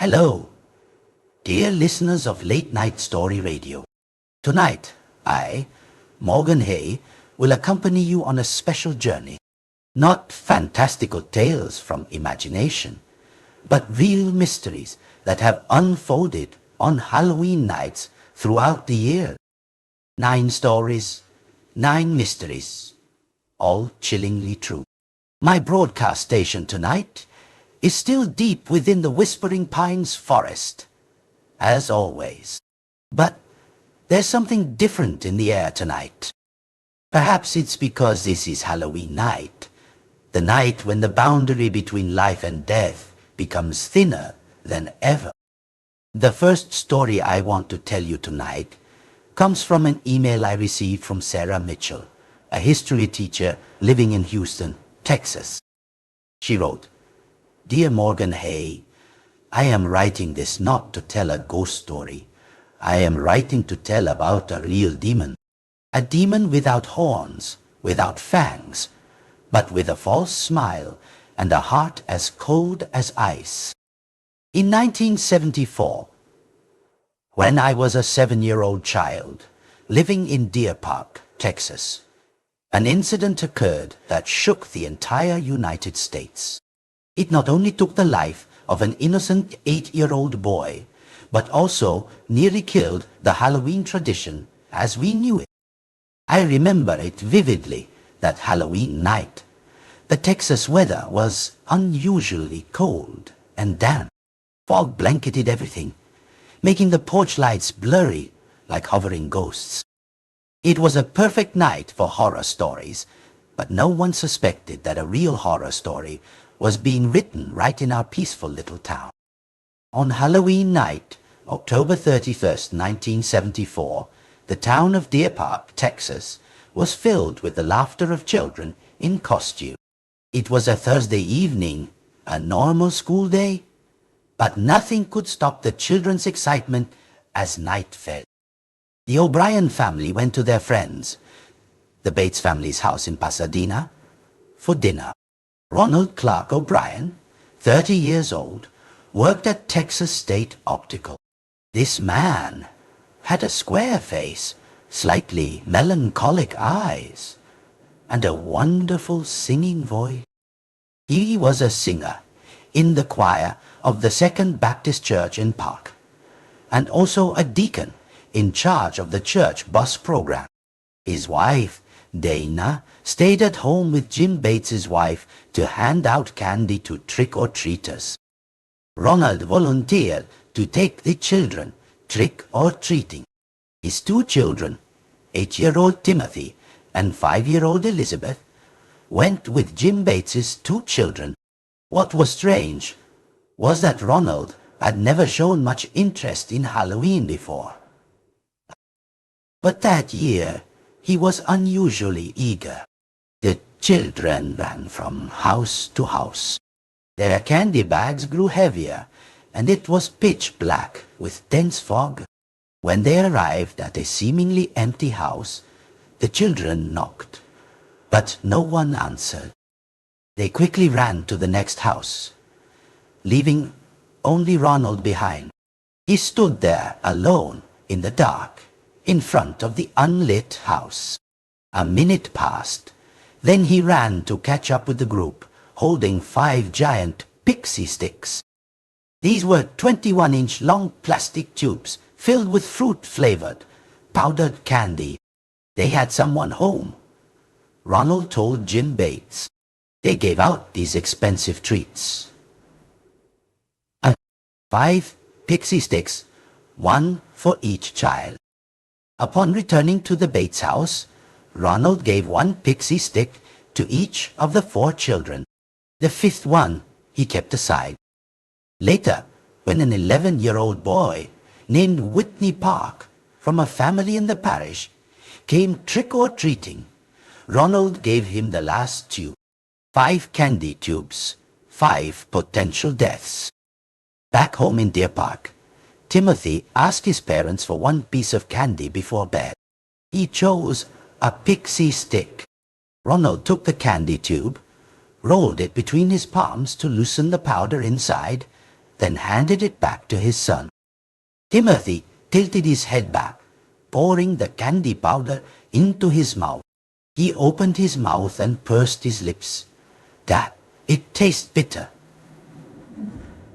Hello, dear listeners of Late Night Story Radio. Tonight, I, Morgan Hay, will accompany you on a special journey. Not fantastical tales from imagination, but real mysteries that have unfolded on Halloween nights throughout the year. 9 stories, 9 mysteries, all chillingly true. My broadcast station tonight is still deep within the Whispering Pines forest, as always. But there's something different in the air tonight. Perhaps it's because this is Halloween night, the night when the boundary between life and death becomes thinner than ever. The first story I want to tell you tonight comes from an email I received from Sarah Mitchell, a history teacher living in Houston, Texas. She wrote, "Dear Morgan Hay, I am writing this not to tell a ghost story. I am writing to tell about a real demon. A demon without horns, without fangs, but with a false smile and a heart as cold as ice. In 1974, when I was a 7-year-old child living in Deer Park, Texas, an incident occurred that shook the entire United States. It not only took the life of an innocent 8-year-old boy, but also nearly killed the Halloween tradition as we knew it. I remember it vividly that Halloween night. The Texas weather was unusually cold and damp. Fog blanketed everything, making the porch lights blurry like hovering ghosts. It was a perfect night for horror stories, but no one suspected that a real horror story was being written right in our peaceful little town. On Halloween night, October 31st, 1974, the town of Deer Park, Texas, was filled with the laughter of children in costume. It was a Thursday evening, a normal school day, but nothing could stop the children's excitement as night fell. The O'Bryan family went to their friends, the Bates family's house in Pasadena, for dinner. Ronald Clark O'Bryan, 30 years old, worked at Texas State Optical. This man had a square face, slightly melancholic eyes, and a wonderful singing voice. He was a singer in the choir of the Second Baptist Church in Park, and also a deacon in charge of the church bus program. His wife, Dana, stayed at home with Jim Bates's wife to hand out candy to trick-or-treaters. Ronald volunteered to take the children trick-or-treating. His 2 children, 8-year-old Timothy and 5-year-old Elizabeth, went with Jim Bates's 2 children. What was strange was that Ronald had never shown much interest in Halloween before. But that year, he was unusually eager. The children ran from house to house. Their candy bags grew heavier, and it was pitch black with dense fog. When they arrived at a seemingly empty house, the children knocked, but no one answered. They quickly ran to the next house, leaving only Ronald behind. He stood there alone in the dark, in front of the unlit house. A minute passed. Then he ran to catch up with the group, holding 5 giant Pixy Sticks. These were 21-inch long plastic tubes filled with fruit-flavored, powdered candy. They had someone home. Ronald told Jim Bates. They gave out these expensive treats. 5 Pixy Sticks, 1 for each child. Upon returning to the Bates house, Ronald gave 1 Pixy Stick to each of the 4 children. The 5th one he kept aside. Later, when an 11-year-old boy named Whitney Park from a family in the parish came trick-or-treating, Ronald gave him the last tube. 5 candy tubes, 5 potential deaths. Back home in Deer Park, Timothy asked his parents for 1 piece of candy before bed. He chose a Pixy Stick. Ronald took the candy tube, rolled it between his palms to loosen the powder inside, then handed it back to his son. Timothy tilted his head back, pouring the candy powder into his mouth. He opened his mouth and pursed his lips. "Dad, it tastes bitter."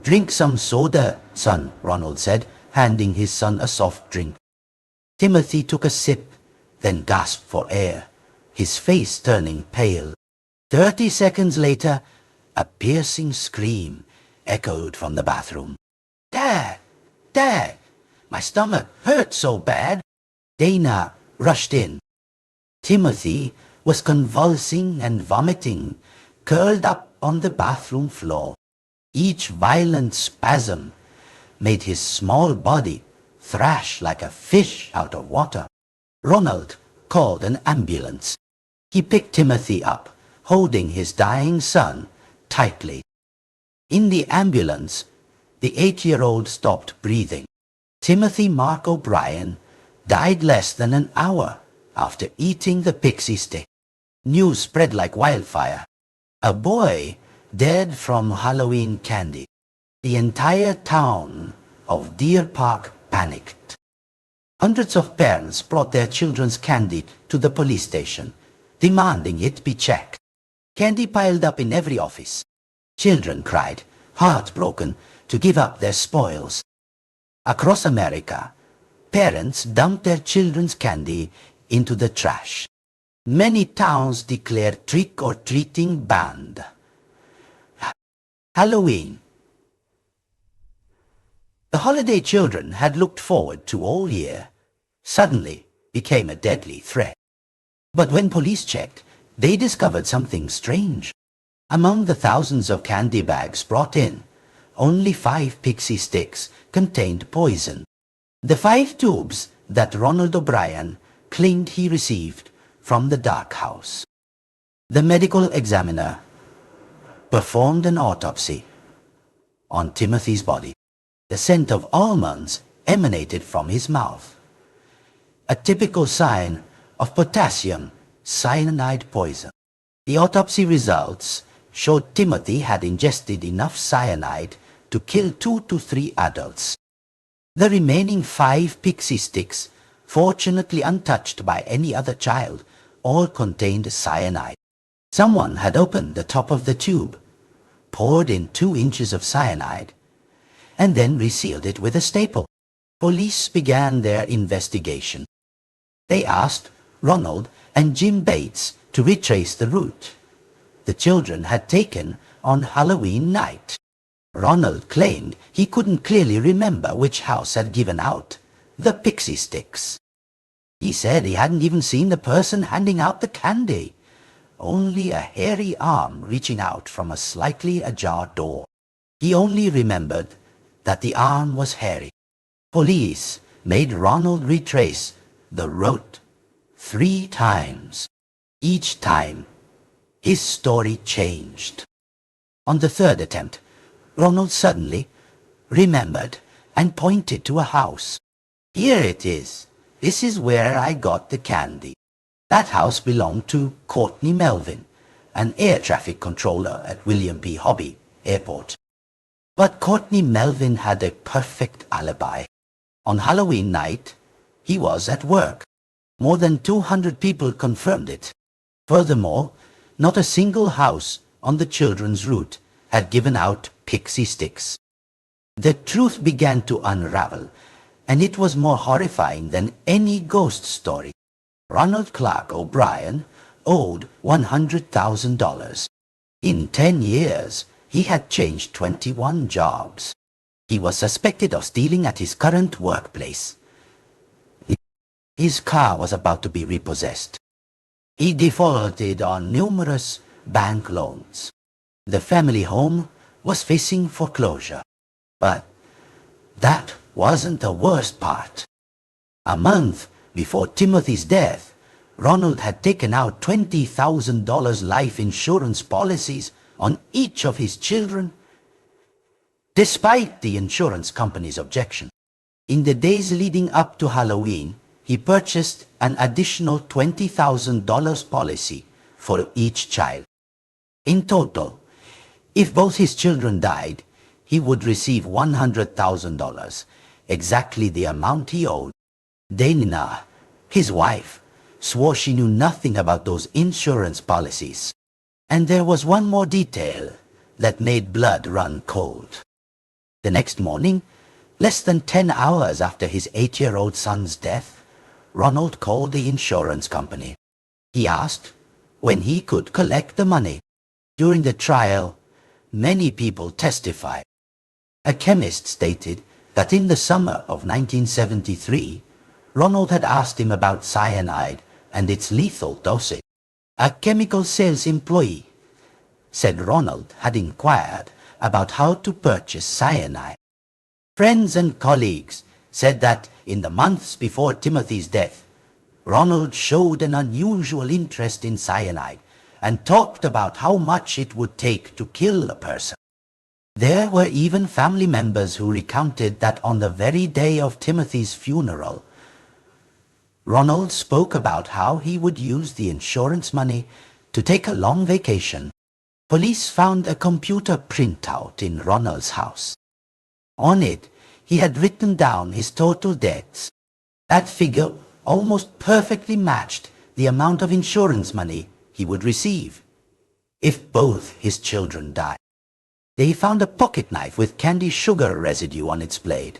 "Drink some soda, son," Ronald said, handing his son a soft drink. Timothy took a sip, then gasped for air, his face turning pale. 30 seconds later, a piercing scream echoed from the bathroom. "Dad! Dad! My stomach hurts so bad!" Dana rushed in. Timothy was convulsing and vomiting, curled up on the bathroom floor. Each violent spasm made his small body thrash like a fish out of water. Ronald called an ambulance. He picked Timothy up, holding his dying son tightly. In the ambulance, the 8-year-old stopped breathing. Timothy Mark O'Bryan died less than an hour after eating the Pixy Stick. News spread like wildfire. A boy dead from Halloween candy. The entire town of Deer Park panicked. Hundreds of parents brought their children's candy to the police station, demanding it be checked. Candy piled up in every office. Children cried, heartbroken, to give up their spoils. Across America, parents dumped their children's candy into the trash. Many towns declared trick-or-treating banned. Halloween. The holiday children had looked forward to all year suddenly became a deadly threat. But when police checked, they discovered something strange. Among the thousands of candy bags brought in, only 5 Pixy Sticks contained poison. The 5 tubes that Ronald O'Bryan claimed he received from the dark house. The medical examiner performed an autopsy on Timothy's body. The scent of almonds emanated from his mouth, a typical sign of potassium cyanide poison. The autopsy results showed Timothy had ingested enough cyanide to kill 2 to 3 adults. The remaining 5 Pixy Sticks, fortunately untouched by any other child, all contained cyanide. Someone had opened the top of the tube, poured in 2 inches of cyanide, and then resealed it with a staple. Police began their investigation. They asked Ronald and Jim Bates to retrace the route the children had taken on Halloween night. Ronald claimed he couldn't clearly remember which house had given out the Pixy Sticks. He said he hadn't even seen the person handing out the candy, only a hairy arm reaching out from a slightly ajar door. He only remembered that the arm was hairy. Police made Ronald retrace the route 3 times. Each time, his story changed. On the 3rd attempt, Ronald suddenly remembered and pointed to a house. "Here it is. This is where I got the candy." That house belonged to Courtney Melvin, an air traffic controller at William P. Hobby Airport. But Courtney Melvin had a perfect alibi. On Halloween night, he was at work. More than 200 people confirmed it. Furthermore, not a single house on the children's route had given out Pixy Sticks. The truth began to unravel, and it was more horrifying than any ghost story. Ronald Clark O'Bryan owed $100,000. In 10 years, he had changed 21 jobs. He was suspected of stealing at his current workplace. His car was about to be repossessed. He defaulted on numerous bank loans. The family home was facing foreclosure. But that wasn't the worst part. A month before Timothy's death, Ronald had taken out $20,000 life insurance policies on each of his children, despite the insurance company's objection. In the days leading up to Halloween, he purchased an additional $20,000 policy for each child. In total, if both his children died, he would receive $100,000, exactly the amount he owed. Dana, his wife, swore she knew nothing about those insurance policies. And there was one more detail that made blood run cold. The next morning, less than 10 hours after his 8-year-old son's death, Ronald called the insurance company. He asked when he could collect the money. During the trial, many people testified. A chemist stated that in the summer of 1973, Ronald had asked him about cyanide and its lethal dosage. A chemical sales employee said Ronald had inquired about how to purchase cyanide. Friends and colleagues said that in the months before Timothy's death, Ronald showed an unusual interest in cyanide and talked about how much it would take to kill a person. There were even family members who recounted that on the very day of Timothy's funeral, Ronald spoke about how he would use the insurance money to take a long vacation. Police found a computer printout in Ronald's house. On it, he had written down his total debts. That figure almost perfectly matched the amount of insurance money he would receive if both his children died. They found a pocket knife with candy sugar residue on its blade,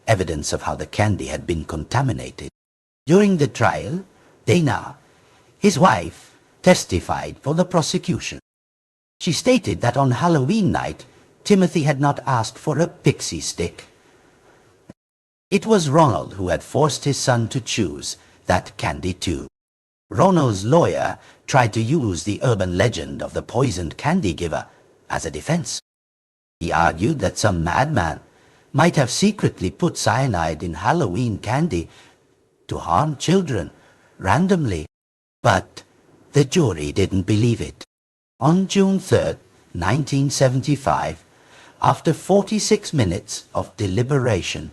evidence of how the candy had been contaminated. During the trial, Dana, his wife, testified for the prosecution. She stated that on Halloween night, Timothy had not asked for a pixie stick. It was Ronald who had forced his son to choose that candy too. Ronald's lawyer tried to use the urban legend of the poisoned candy giver as a defense. He argued that some madman might have secretly put cyanide in Halloween candy to harm children randomly, but the jury didn't believe it. On June 3rd, 1975, after 46 minutes of deliberation,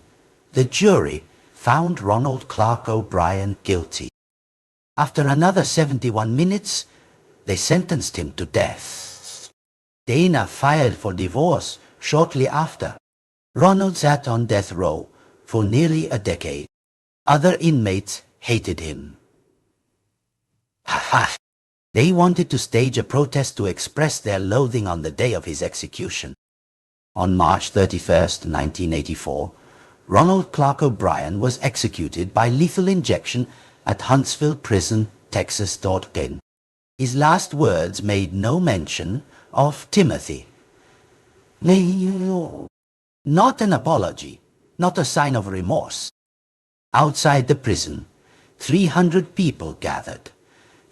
the jury found Ronald Clark O'Bryan guilty. After another 71 minutes, they sentenced him to death. Dana filed for divorce shortly after. Ronald sat on death row for nearly a decade. Other inmates hated him. They wanted to stage a protest to express their loathing on the day of his execution. On March 31st, 1984, Ronald Clark O'Bryan was executed by lethal injection at Huntsville Prison, Texas. His last words made no mention of Timothy. Not an apology, not a sign of remorse. Outside the prison, 300 people gathered.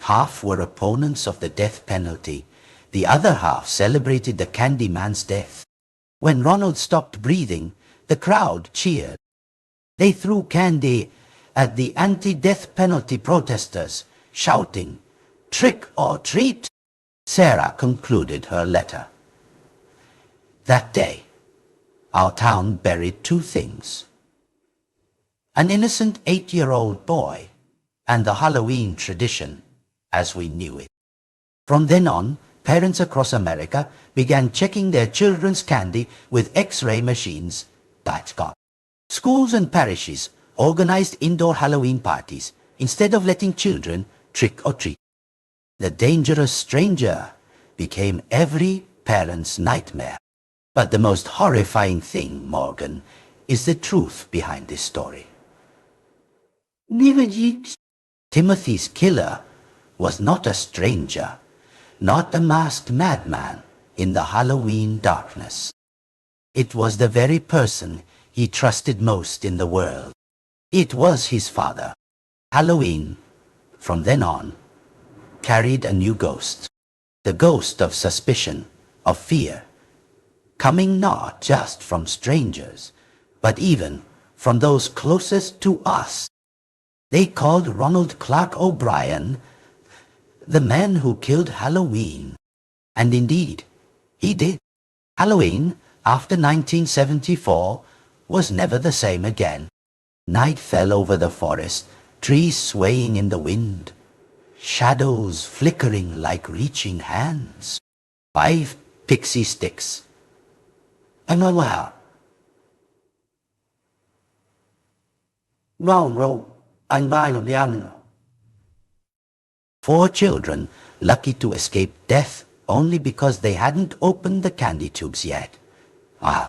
Half were opponents of the death penalty. The other half celebrated the Candyman's death. When Ronald stopped breathing, the crowd cheered. They threw candy at the anti-death penalty protesters, shouting, "Trick or treat!" Sarah concluded her letter. That day, our town buried two things: an innocent 8-year-old boy and the Halloween tradition as we knew it. From then on, parents across America began checking their children's candy with X-ray machines. Schools and parishes organized indoor Halloween parties instead of letting children trick or treat. The dangerous stranger became every parent's nightmare. But the most horrifying thing, Morgan, is the truth behind this story. Timothy's killer was not a stranger, not a masked madman in the Halloween darkness. It was the very person he trusted most in the world. It was his father. Halloween, from then on, carried a new ghost. The ghost of suspicion, of fear, coming not just from strangers, but even from those closest to us. They called Ronald Clark O'Bryan the man who killed Halloween. And indeed, he did. Halloween, after 1974, was never the same again. Night fell over the forest, trees swaying in the wind, shadows flickering like reaching hands. 5 pixie sticks. Well, no, I'm buying the animal. Four children lucky to escape death only because they hadn't opened the candy tubes yet. Ah,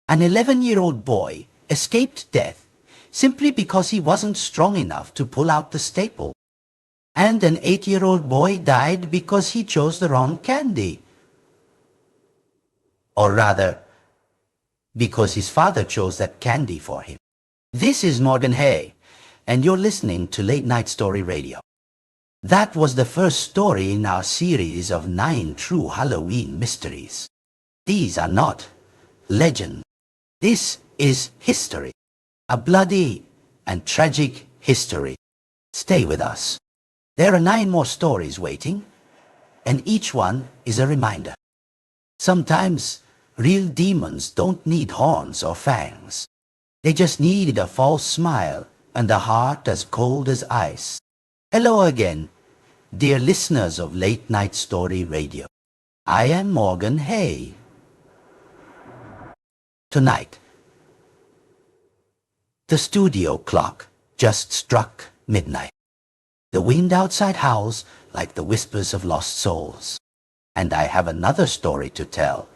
an 11-year-old boy escaped death simply because he wasn't strong enough to pull out the staple. And an 8-year-old boy died because he chose the wrong candy. Or rather, because his father chose that candy for him. This is Morgan Hay, and you're listening to Late Night Story Radio. That was the first story in our series of 9 true Halloween mysteries. These are not legend. This is history. A bloody and tragic history. Stay with us. There are 9 more stories waiting, and each one is a reminder. Sometimes real demons don't need horns or fangs. They just need a false smile and a heart as cold as ice. Hello again, dear listeners of Late Night Story Radio. I am Morgan Hay. Tonight, the studio clock just struck midnight. The wind outside howls like the whispers of lost souls. And I have another story to tell.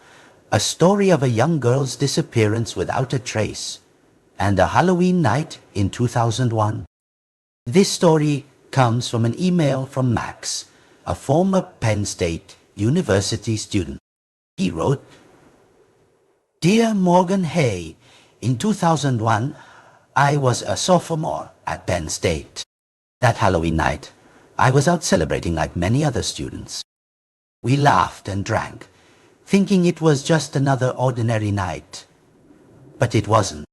A story of a young girl's disappearance without a trace, and a Halloween night in 2001. This story comes from an email from Max, a former Penn State University student. He wrote, "Dear Morgan Hay, in 2001, I was a sophomore at Penn State. That Halloween night, I was out celebrating like many other students. We laughed and drank, thinking it was just another ordinary night. But it wasn't.